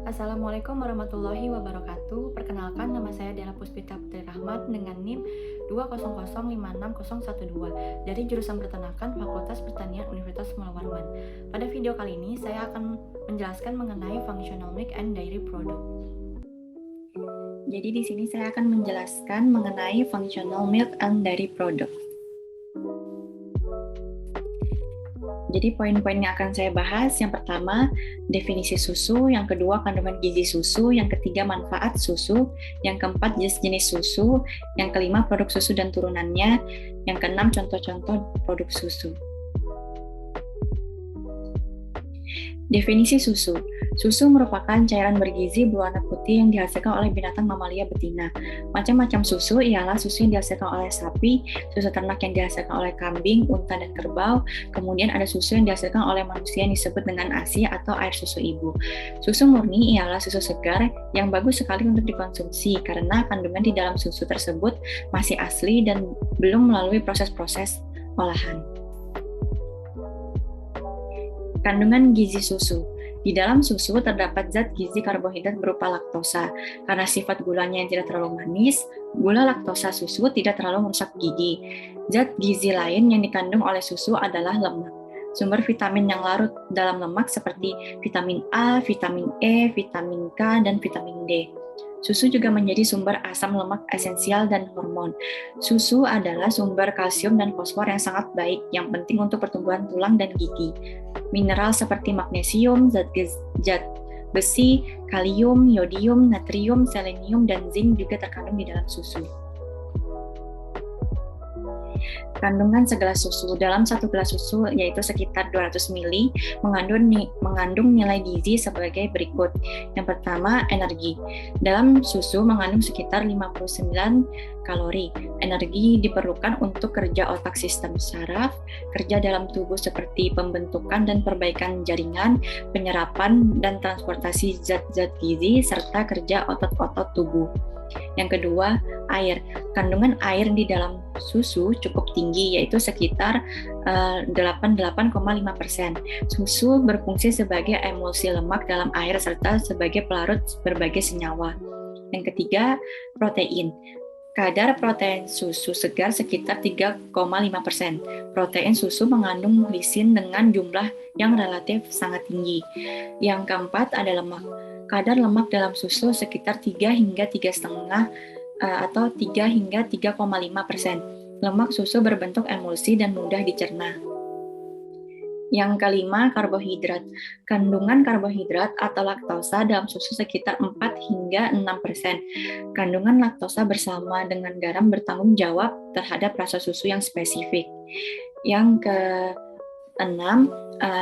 Assalamualaikum warahmatullahi wabarakatuh. Perkenalkan, nama saya Dela Puspita Putri Rahmat dengan NIM 200566012 dari jurusan Peternakan Fakultas Pertanian Universitas Mula Warman. Pada video kali ini saya akan menjelaskan mengenai functional milk and dairy product. Jadi di sini saya akan menjelaskan mengenai functional milk and dairy product. Jadi poin-poin yang akan saya bahas, yang pertama definisi susu, yang kedua kandungan gizi susu, yang ketiga manfaat susu, yang keempat jenis-jenis susu, yang kelima produk susu dan turunannya, yang keenam contoh-contoh produk susu. Definisi susu. Susu merupakan cairan bergizi berwarna putih yang dihasilkan oleh binatang mamalia betina. Macam-macam susu ialah susu yang dihasilkan oleh sapi, susu ternak yang dihasilkan oleh kambing, unta, dan kerbau. Kemudian ada susu yang dihasilkan oleh manusia yang disebut dengan ASI atau air susu ibu. Susu murni ialah susu segar yang bagus sekali untuk dikonsumsi karena kandungan di dalam susu tersebut masih asli dan belum melalui proses-proses olahan. Kandungan gizi susu. Di dalam susu terdapat zat gizi karbohidrat berupa laktosa. Karena sifat gulanya yang tidak terlalu manis, gula laktosa susu tidak terlalu merusak gigi. Zat gizi lain yang dikandung oleh susu adalah lemak. Sumber vitamin yang larut dalam lemak seperti vitamin A, vitamin E, vitamin K, dan vitamin D. Susu juga menjadi sumber asam lemak esensial dan hormon. Susu adalah sumber kalsium dan fosfor yang sangat baik, yang penting untuk pertumbuhan tulang dan gigi. Mineral seperti magnesium, zat besi, kalium, yodium, natrium, selenium, dan zinc juga terkandung di dalam susu. Kandungan segelas susu. Dalam satu gelas susu, yaitu sekitar 200 ml, mengandung nilai gizi sebagai berikut. Yang pertama, energi. Dalam susu mengandung sekitar 59 kalori. Energi diperlukan untuk kerja otak sistem saraf, kerja dalam tubuh seperti pembentukan dan perbaikan jaringan, penyerapan dan transportasi zat-zat gizi, serta kerja otot-otot tubuh. Yang kedua, air. Kandungan air di dalam susu cukup tinggi, yaitu sekitar 88,5%. Susu berfungsi sebagai emulsi lemak dalam air serta sebagai pelarut berbagai senyawa. Yang ketiga, protein. Kadar protein susu segar sekitar 3,5%. Protein susu mengandung lisin dengan jumlah yang relatif sangat tinggi. Yang keempat ada lemak. Kadar lemak dalam susu sekitar 3 hingga 3,5 atau 3 hingga 3,5%. Lemak susu berbentuk emulsi dan mudah dicerna. Yang kelima, karbohidrat. Kandungan karbohidrat atau laktosa dalam susu sekitar 4 hingga 6%. Kandungan laktosa bersama dengan garam bertanggung jawab terhadap rasa susu yang spesifik. Yang keenam,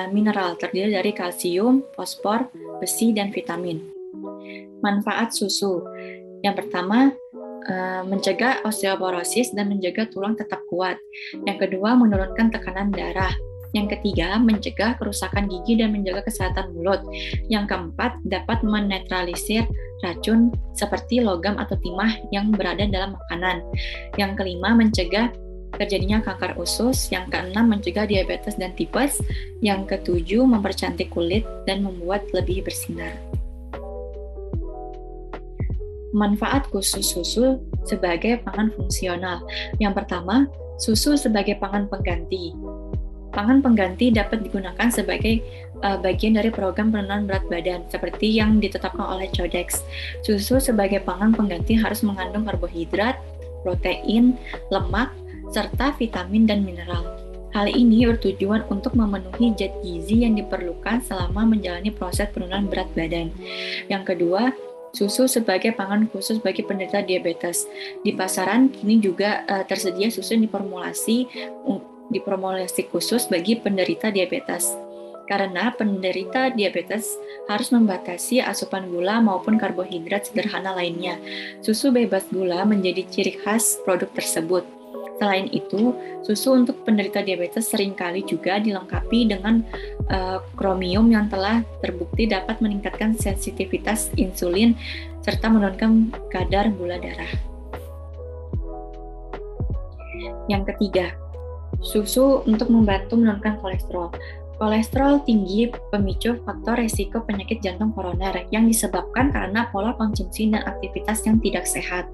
mineral terdiri dari kalsium, fosfor, besi, dan vitamin. Manfaat susu. Yang pertama, mencegah osteoporosis dan menjaga tulang tetap kuat. Yang kedua, menurunkan tekanan darah. Yang ketiga, mencegah kerusakan gigi dan menjaga kesehatan mulut. Yang keempat, dapat menetralisir racun seperti logam atau timah yang berada dalam makanan. Yang kelima, mencegah terjadinya kanker usus. Yang keenam, mencegah diabetes dan tipes. Yang ketujuh, mempercantik kulit dan membuat lebih bersinar. Manfaat khusus susu sebagai pangan fungsional. Yang pertama, susu sebagai pangan pengganti. Pangan pengganti dapat digunakan sebagai bagian dari program penurunan berat badan, seperti yang ditetapkan oleh Codex. Susu sebagai pangan pengganti harus mengandung karbohidrat, protein, lemak, serta vitamin dan mineral. Hal ini bertujuan untuk memenuhi zat gizi yang diperlukan selama menjalani proses penurunan berat badan. Yang kedua, susu sebagai pangan khusus bagi penderita diabetes. Di pasaran kini juga tersedia susu yang diformulasi khusus bagi penderita diabetes. Karena penderita diabetes harus membatasi asupan gula maupun karbohidrat sederhana lainnya. Susu bebas gula menjadi ciri khas produk tersebut. Selain itu, susu untuk penderita diabetes seringkali juga dilengkapi dengan kromium yang telah terbukti dapat meningkatkan sensitivitas insulin serta menurunkan kadar gula darah. Yang ketiga, susu untuk membantu menurunkan kolesterol. Kolesterol tinggi pemicu faktor resiko penyakit jantung koroner yang disebabkan karena pola konsumsi dan aktivitas yang tidak sehat.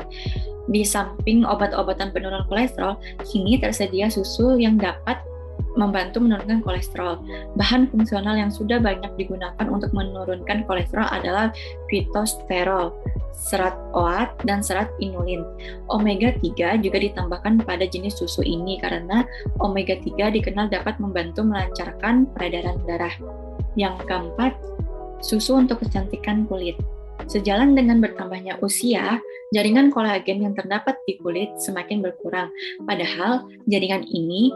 Di samping obat-obatan penurun kolesterol, kini tersedia susu yang dapat membantu menurunkan kolesterol. Bahan fungsional yang sudah banyak digunakan untuk menurunkan kolesterol adalah fitosterol, serat OAT, dan serat inulin. Omega 3 juga ditambahkan pada jenis susu ini karena omega 3 dikenal dapat membantu melancarkan peredaran darah. Yang keempat, susu untuk kecantikan kulit. Sejalan dengan bertambahnya usia, jaringan kolagen yang terdapat di kulit semakin berkurang. Padahal jaringan ini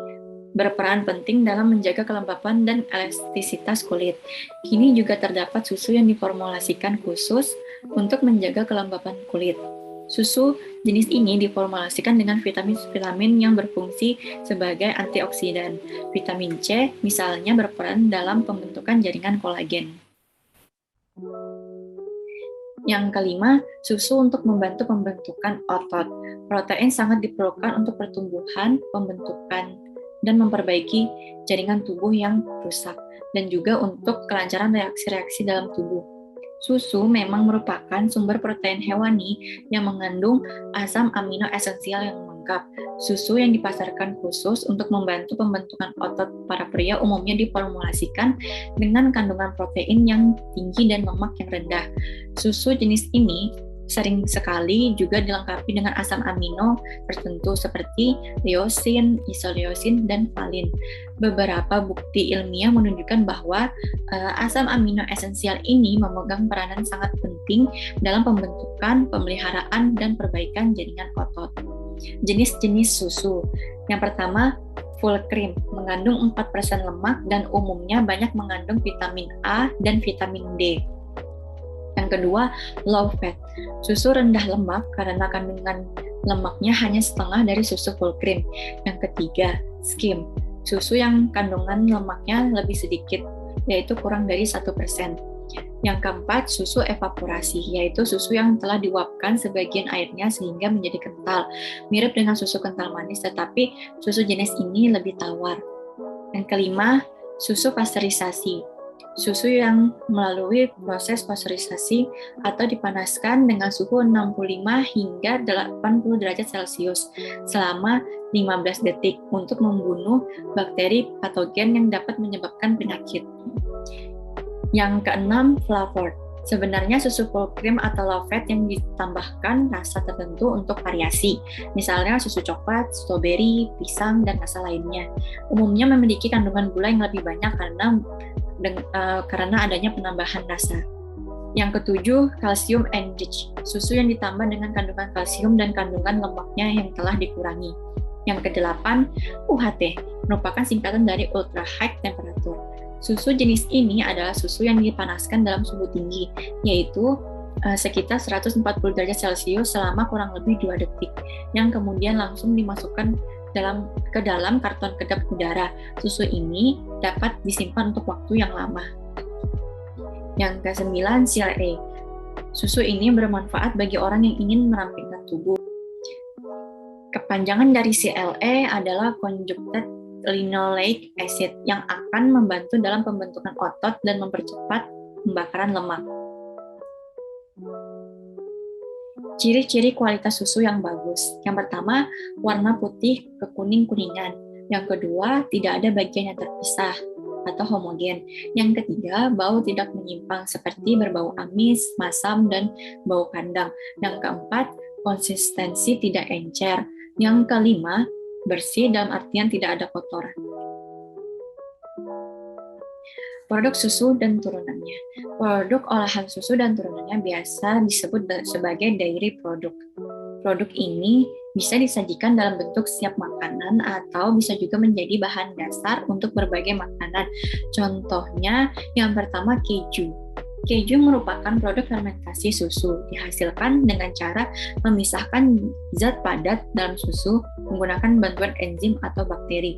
berperan penting dalam menjaga kelembapan dan elastisitas kulit. Kini juga terdapat susu yang diformulasikan khusus untuk menjaga kelembapan kulit. Susu jenis ini diformulasikan dengan vitamin-vitamin yang berfungsi sebagai antioksidan. Vitamin C misalnya berperan dalam pembentukan jaringan kolagen. Yang kelima, susu untuk membantu pembentukan otot. Protein sangat diperlukan untuk pertumbuhan, pembentukan, dan memperbaiki jaringan tubuh yang rusak, dan juga untuk kelancaran reaksi-reaksi dalam tubuh. Susu memang merupakan sumber protein hewani yang mengandung asam amino esensial yang lengkap. Susu yang dipasarkan khusus untuk membantu pembentukan otot para pria umumnya diformulasikan dengan kandungan protein yang tinggi dan lemak yang rendah. Susu jenis ini sering sekali juga dilengkapi dengan asam amino tertentu seperti leucin, isoleucin, dan valin. Beberapa bukti ilmiah menunjukkan bahwa asam amino esensial ini memegang peranan sangat penting dalam pembentukan, pemeliharaan, dan perbaikan jaringan otot. Jenis-jenis susu. Yang pertama, full cream, mengandung 4% lemak dan umumnya banyak mengandung vitamin A dan vitamin D. Yang kedua, low fat, susu rendah lemak karena kandungan lemaknya hanya setengah dari susu full cream. Yang ketiga, skim, susu yang kandungan lemaknya lebih sedikit, yaitu kurang dari 1%. Yang keempat, susu evaporasi, yaitu susu yang telah diuapkan sebagian airnya sehingga menjadi kental. Mirip dengan susu kental manis, tetapi susu jenis ini lebih tawar. Yang kelima, susu pasteurisasi, susu yang melalui proses pasteurisasi atau dipanaskan dengan suhu 65 hingga 80 derajat Celcius selama 15 detik untuk membunuh bakteri patogen yang dapat menyebabkan penyakit. Yang keenam, flavored. Sebenarnya susu full cream atau low fat yang ditambahkan rasa tertentu untuk variasi, misalnya susu coklat, stroberi, pisang, dan rasa lainnya. Umumnya memiliki kandungan gula yang lebih banyak karena adanya penambahan rasa. Yang ketujuh, calcium enriched, susu yang ditambah dengan kandungan kalsium dan kandungan lemaknya yang telah dikurangi. Yang kedelapan, UHT, merupakan singkatan dari ultra high temperature. Susu jenis ini adalah susu yang dipanaskan dalam suhu tinggi, yaitu sekitar 140 derajat Celcius selama kurang lebih 2 detik, yang kemudian langsung dimasukkan ke dalam karton kedap udara. Susu ini dapat disimpan untuk waktu yang lama. Yang ke-9, CLA. Susu ini bermanfaat bagi orang yang ingin merampingkan tubuh. Kepanjangan dari CLA adalah conjugated linoleic acid yang akan membantu dalam pembentukan otot dan mempercepat pembakaran lemak. Ciri-ciri kualitas susu yang bagus. Yang pertama, warna putih ke kuning-kuningan. Yang kedua, tidak ada bagian yang terpisah atau homogen. Yang ketiga, bau tidak menyimpang seperti berbau amis, masam, dan bau kandang. Yang keempat, konsistensi tidak encer. Yang kelima, bersih dalam artian tidak ada kotoran. Produk susu dan turunannya. Produk olahan susu dan turunannya biasa disebut sebagai dairy product. Produk ini bisa disajikan dalam bentuk siap makanan atau bisa juga menjadi bahan dasar untuk berbagai makanan. Contohnya yang pertama keju. Keju merupakan produk fermentasi susu, dihasilkan dengan cara memisahkan zat padat dalam susu menggunakan bantuan enzim atau bakteri.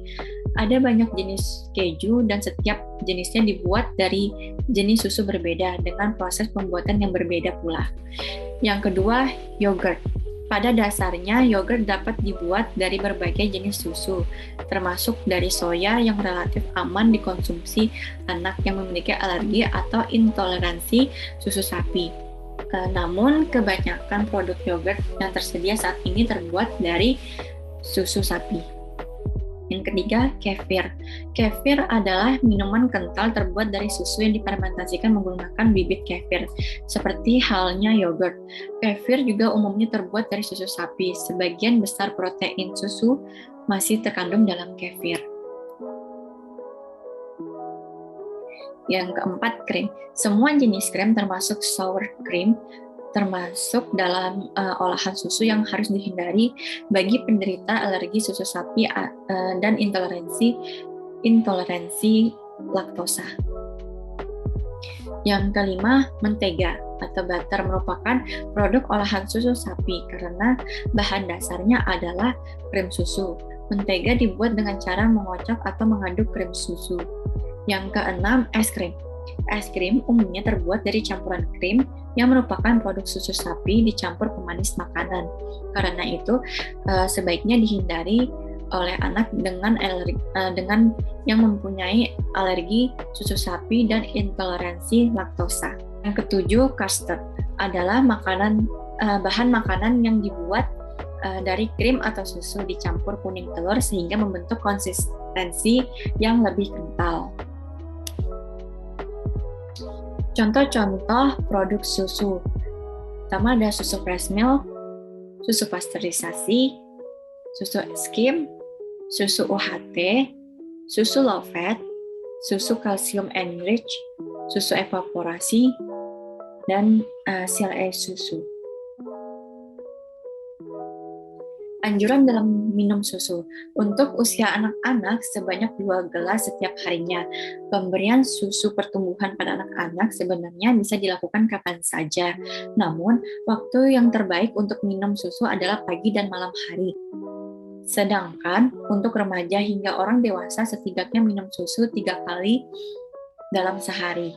Ada banyak jenis keju dan setiap jenisnya dibuat dari jenis susu berbeda dengan proses pembuatan yang berbeda pula. Yang kedua, yogurt. Pada dasarnya, yogurt dapat dibuat dari berbagai jenis susu, termasuk dari soya yang relatif aman dikonsumsi anak yang memiliki alergi atau intoleransi susu sapi. Namun, kebanyakan produk yogurt yang tersedia saat ini terbuat dari susu sapi. Yang ketiga, kefir. Kefir adalah minuman kental terbuat dari susu yang difermentasikan menggunakan bibit kefir, seperti halnya yogurt. Kefir juga umumnya terbuat dari susu sapi. Sebagian besar protein susu masih terkandung dalam kefir. Yang keempat, krim. Semua jenis krim termasuk sour cream termasuk dalam olahan susu yang harus dihindari bagi penderita alergi susu sapi dan intoleransi laktosa. Yang kelima, mentega atau butter merupakan produk olahan susu sapi karena bahan dasarnya adalah krim susu. Mentega dibuat dengan cara mengocok atau mengaduk krim susu. Yang keenam, es krim. Es krim umumnya terbuat dari campuran krim yang merupakan produk susu sapi dicampur pemanis makanan. Karena itu, sebaiknya dihindari oleh anak dengan yang mempunyai alergi susu sapi dan intoleransi laktosa. Yang ketujuh, custard adalah bahan makanan yang dibuat dari krim atau susu dicampur kuning telur sehingga membentuk konsistensi yang lebih kental. Contoh-contoh produk susu. Pertama ada susu fresh milk, susu pasteurisasi, susu skim, susu UHT, susu low fat, susu calcium enriched, susu evaporasi, dan CLA susu. Anjuran dalam minum susu. Untuk usia anak-anak sebanyak 2 gelas setiap harinya. Pemberian susu pertumbuhan pada anak-anak sebenarnya bisa dilakukan kapan saja. Namun, waktu yang terbaik untuk minum susu adalah pagi dan malam hari. Sedangkan untuk remaja hingga orang dewasa setidaknya minum susu 3 kali dalam sehari.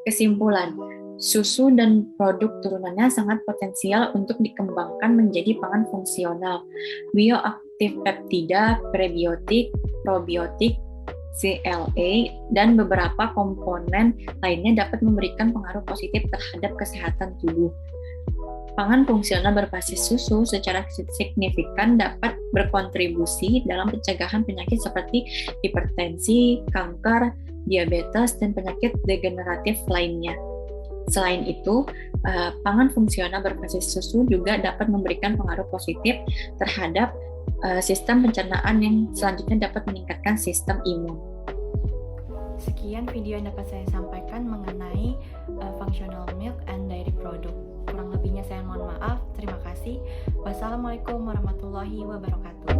Kesimpulan, susu dan produk turunannya sangat potensial untuk dikembangkan menjadi pangan fungsional. Bioaktif peptida, prebiotik, probiotik, CLA, dan beberapa komponen lainnya dapat memberikan pengaruh positif terhadap kesehatan tubuh. Pangan fungsional berbasis susu secara signifikan dapat berkontribusi dalam pencegahan penyakit seperti hipertensi, kanker, diabetes, dan penyakit degeneratif lainnya. Selain itu, pangan fungsional berbasis susu juga dapat memberikan pengaruh positif terhadap sistem pencernaan yang selanjutnya dapat meningkatkan sistem imun. Sekian video yang dapat saya sampaikan mengenai functional milk and dairy product. Kurang lebihnya saya mohon maaf. Terima kasih. Wassalamualaikum warahmatullahi wabarakatuh.